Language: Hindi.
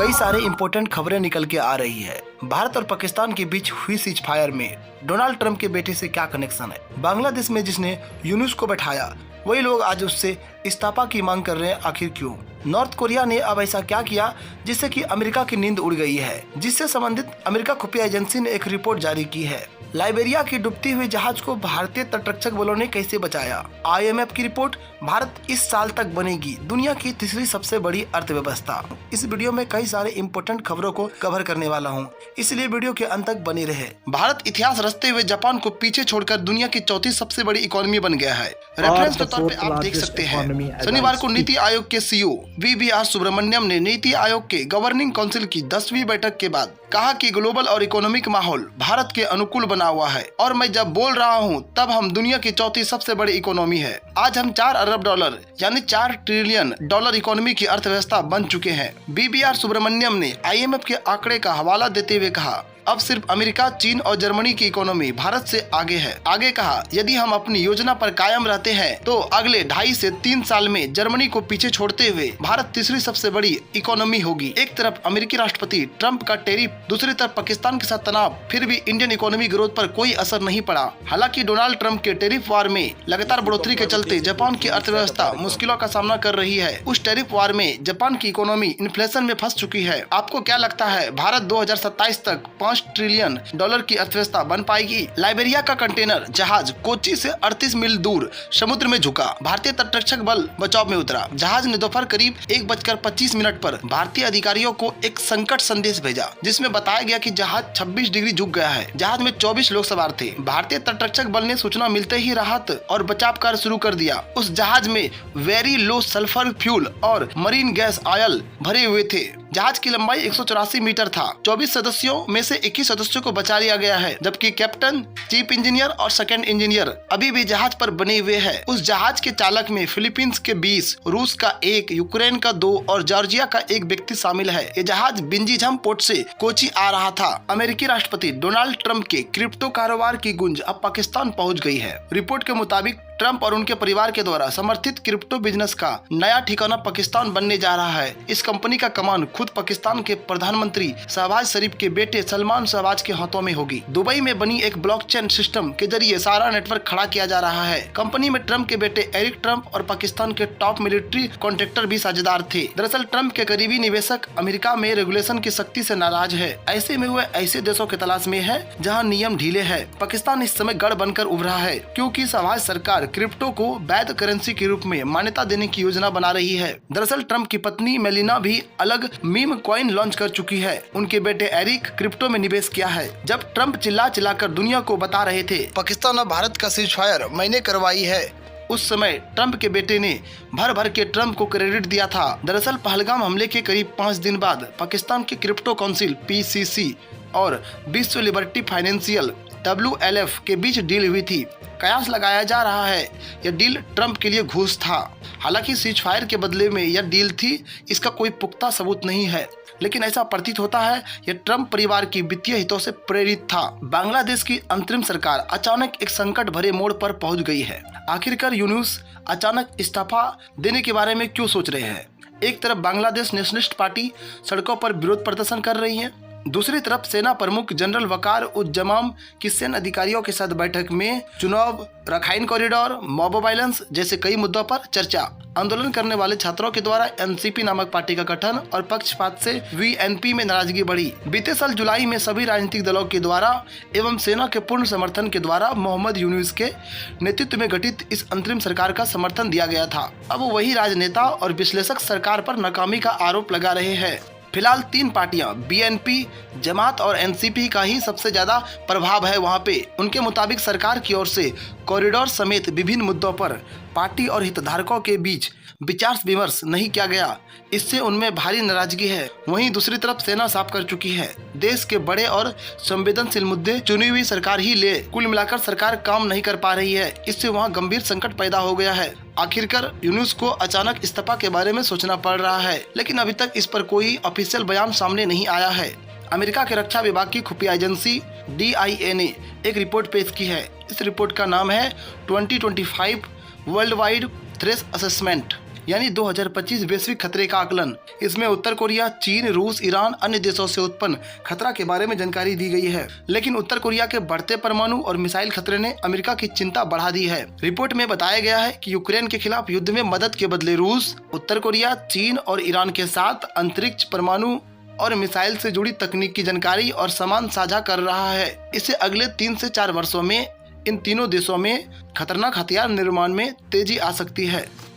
कई सारे इम्पोर्टेंट खबरें निकल के आ रही है। भारत और पाकिस्तान के बीच हुई सीज फायर में डोनाल्ड ट्रंप के बेटे से क्या कनेक्शन है। बांग्लादेश में जिसने यूनुस को बैठाया वही लोग आज उससे इस्तीफा की मांग कर रहे हैं। आखिर क्यों? नॉर्थ कोरिया ने अब ऐसा क्या किया जिससे कि अमेरिका की नींद उड़ गई है, जिससे संबंधित अमेरिका खुफिया एजेंसी ने एक रिपोर्ट जारी की है। लाइबेरिया की डूबती हुई जहाज को भारतीय तटरक्षक बलों ने कैसे बचाया। IMF की रिपोर्ट, भारत इस साल तक बनेगी दुनिया की तीसरी सबसे बड़ी अर्थव्यवस्था। इस वीडियो में कई सारे इम्पोर्टेंट खबरों को कवर करने वाला हूं, इसलिए वीडियो के अंत तक बने रहे। भारत इतिहास रचते हुए जापान को पीछे छोड़कर दुनिया की चौथी सबसे बड़ी इकोनॉमी बन गया है। रेफरेंस के तौर पे आप देख सकते हैं, शनिवार को नीति आयोग के CEO VVR सुब्रमण्यम ने नीति आयोग के गवर्निंग काउंसिल की 10वीं बैठक के बाद कहा कि ग्लोबल और इकोनॉमिक माहौल भारत के अनुकूल बना हुआ है और मैं जब बोल रहा हूं तब हम दुनिया की चौथी सबसे बड़ी इकोनॉमी है। आज हम 4 अरब डॉलर यानी 4 ट्रिलियन डॉलर इकोनॉमी की अर्थव्यवस्था बन चुके हैं। VVR सुब्रमण्यम ने IMF के आंकड़े का हवाला देते हुए कहा, अब सिर्फ अमेरिका, चीन और जर्मनी की इकोनॉमी भारत से आगे है। आगे कहा, यदि हम अपनी योजना पर कायम रहते हैं तो अगले 2.5 से 3 साल में जर्मनी को पीछे छोड़ते हुए भारत तीसरी सबसे बड़ी इकोनॉमी होगी। एक तरफ अमेरिकी राष्ट्रपति ट्रंप का टैरिफ, दूसरी तरफ पाकिस्तान के साथ तनाव, फिर भी इंडियन इकोनॉमी ग्रोथ पर कोई असर नहीं पड़ा। हालांकि डोनाल्ड ट्रंप के टैरिफ वार में लगातार बढ़ोतरी के चलते जापान की अर्थव्यवस्था मुश्किलों का सामना कर रही है। उस टैरिफ वार में जापान की इकोनॉमी इन्फ्लेशन में फंस चुकी है। आपको क्या लगता है, भारत 2027 तक 5 ट्रिलियन डॉलर की अर्थव्यवस्था बन पाएगी? लाइबेरिया का कंटेनर जहाज कोची से 38 मील दूर समुद्र में झुका, भारतीय तटरक्षक बल बचाव में उतरा। जहाज ने दोपहर करीब 1:25 पर भारतीय अधिकारियों को एक संकट संदेश भेजा, जिसमें बताया गया कि जहाज 26 डिग्री झुक गया है। जहाज में 24 लोग सवार थे। भारतीय तटरक्षक बल ने सूचना मिलते ही राहत और बचाव कार्य शुरू कर दिया। उस जहाज में वेरी लो सल्फर फ्यूल और मरीन गैस ऑयल भरे हुए थे। जहाज की लंबाई 184 मीटर था। 24 सदस्यों में से 21 सदस्यों को बचा लिया गया है, जबकि कैप्टन, चीफ इंजीनियर और सेकंड इंजीनियर अभी भी जहाज पर बने हुए हैं। उस जहाज के चालक में फिलीपींस के 20, रूस का 1, यूक्रेन का 2 और जॉर्जिया का 1 व्यक्ति शामिल है। ये जहाज बिंजीझम पोर्ट से कोची आ रहा था। अमेरिकी राष्ट्रपति डोनाल्ड ट्रंप के क्रिप्टो कारोबार की गूंज अब पाकिस्तान पहुंच गई है। रिपोर्ट के मुताबिक ट्रंप और उनके परिवार के द्वारा समर्थित क्रिप्टो बिजनेस का नया ठिकाना पाकिस्तान बनने जा रहा है। इस कंपनी का कमान खुद पाकिस्तान के प्रधानमंत्री शहबाज शरीफ के बेटे सलमान शहबाज के हाथों में होगी। दुबई में बनी एक ब्लॉकचेन सिस्टम के जरिए सारा नेटवर्क खड़ा किया जा रहा है। कंपनी में ट्रंप के बेटे एरिक ट्रंप और पाकिस्तान के टॉप मिलिट्री कॉन्ट्रैक्टर भी साझेदार थे। दरअसल ट्रंप के करीबी निवेशक अमेरिका में रेगुलेशन की सख्ती से नाराज है। ऐसे में वह ऐसे देशों की तलाश में है जहाँ नियम ढीले है। पाकिस्तान इस समय गढ़ बनकर उभरा है, क्योंकि शहबाज सरकार क्रिप्टो को वैध करेंसी के रूप में मान्यता देने की योजना बना रही है। दरअसल ट्रंप की पत्नी मेलिना भी अलग मीम कॉइन लॉन्च कर चुकी है। उनके बेटे एरिक क्रिप्टो में निवेश किया है। जब ट्रंप चिल्ला कर दुनिया को बता रहे थे पाकिस्तान और भारत का सीज फायर मैंने करवाई है, उस समय ट्रंप के बेटे ने भर के ट्रंप को क्रेडिट दिया था। दरअसल पहलगाम हमले के करीब 5 दिन बाद पाकिस्तान की क्रिप्टो काउंसिल PCC और विश्व लिबर्टी फाइनेंशियल WLF के बीच डील हुई थी। कयास लगाया जा रहा है यह डील ट्रंप के लिए घूस था। हालांकि सीज फायर के बदले में यह डील थी, इसका कोई पुख्ता सबूत नहीं है, लेकिन ऐसा प्रतीत होता है यह ट्रंप परिवार की वित्तीय हितों से प्रेरित था। बांग्लादेश की अंतरिम सरकार अचानक एक संकट भरे मोड़ पर पहुंच गई है। आखिरकार यूनुस अचानक इस्तीफा देने के बारे में क्यों सोच रहे हैं? एक तरफ बांग्लादेश नेशनलिस्ट पार्टी सड़कों पर विरोध प्रदर्शन कर रही है, दूसरी तरफ सेना प्रमुख जनरल वकार उज्जमाम की सैन्य अधिकारियों के साथ बैठक में चुनाव, रखाइन कॉरिडोर, मॉब वायलेंस जैसे कई मुद्दों पर चर्चा। आंदोलन करने वाले छात्रों के द्वारा NCP नामक पार्टी का गठन और पक्षपात से VNP में नाराजगी बढ़ी। बीते साल जुलाई में सभी राजनीतिक दलों के द्वारा एवं सेना के पूर्ण समर्थन के द्वारा मोहम्मद यूनुस के नेतृत्व में गठित इस अंतरिम सरकार का समर्थन दिया गया था। अब वही राजनेता और विश्लेषक सरकार पर नाकामी का आरोप लगा रहे हैं। फिलहाल 3 पार्टियां BNP, जमात और NCP का ही सबसे ज्यादा प्रभाव है वहां पे। उनके मुताबिक सरकार की ओर से कॉरिडोर समेत विभिन्न मुद्दों पर पार्टी और हितधारकों के बीच विचार विमर्श नहीं किया गया, इससे उनमें भारी नाराजगी है। वहीं दूसरी तरफ सेना साफ कर चुकी है, देश के बड़े और संवेदनशील मुद्दे चुनी हुई सरकार ही ले। कुल मिलाकर सरकार काम नहीं कर पा रही है, इससे वहां गंभीर संकट पैदा हो गया है। आखिरकार यूनुस को अचानक इस्तीफा के बारे में सोचना पड़ रहा है, लेकिन अभी तक इस पर कोई ऑफिशियल बयान सामने नहीं आया है। अमेरिका के रक्षा विभाग की खुफिया एजेंसी DIA ने एक रिपोर्ट पेश की है। इस रिपोर्ट का नाम है 2025 वर्ल्ड वाइड थ्रेट असेसमेंट। यानी 2025 वैश्विक खतरे का आकलन। इसमें उत्तर कोरिया, चीन, रूस, ईरान, अन्य देशों से उत्पन्न खतरा के बारे में जानकारी दी गई है। लेकिन उत्तर कोरिया के बढ़ते परमाणु और मिसाइल खतरे ने अमेरिका की चिंता बढ़ा दी है। रिपोर्ट में बताया गया है कि यूक्रेन के खिलाफ युद्ध में मदद के बदले रूस, उत्तर कोरिया, चीन और ईरान के साथ अंतरिक्ष, परमाणु और मिसाइल से जुड़ी तकनीक की जानकारी और सामान साझा कर रहा है। इससे अगले 3 से 4 वर्षों में इन तीनों देशों में खतरनाक हथियार निर्माण में तेजी आ सकती है।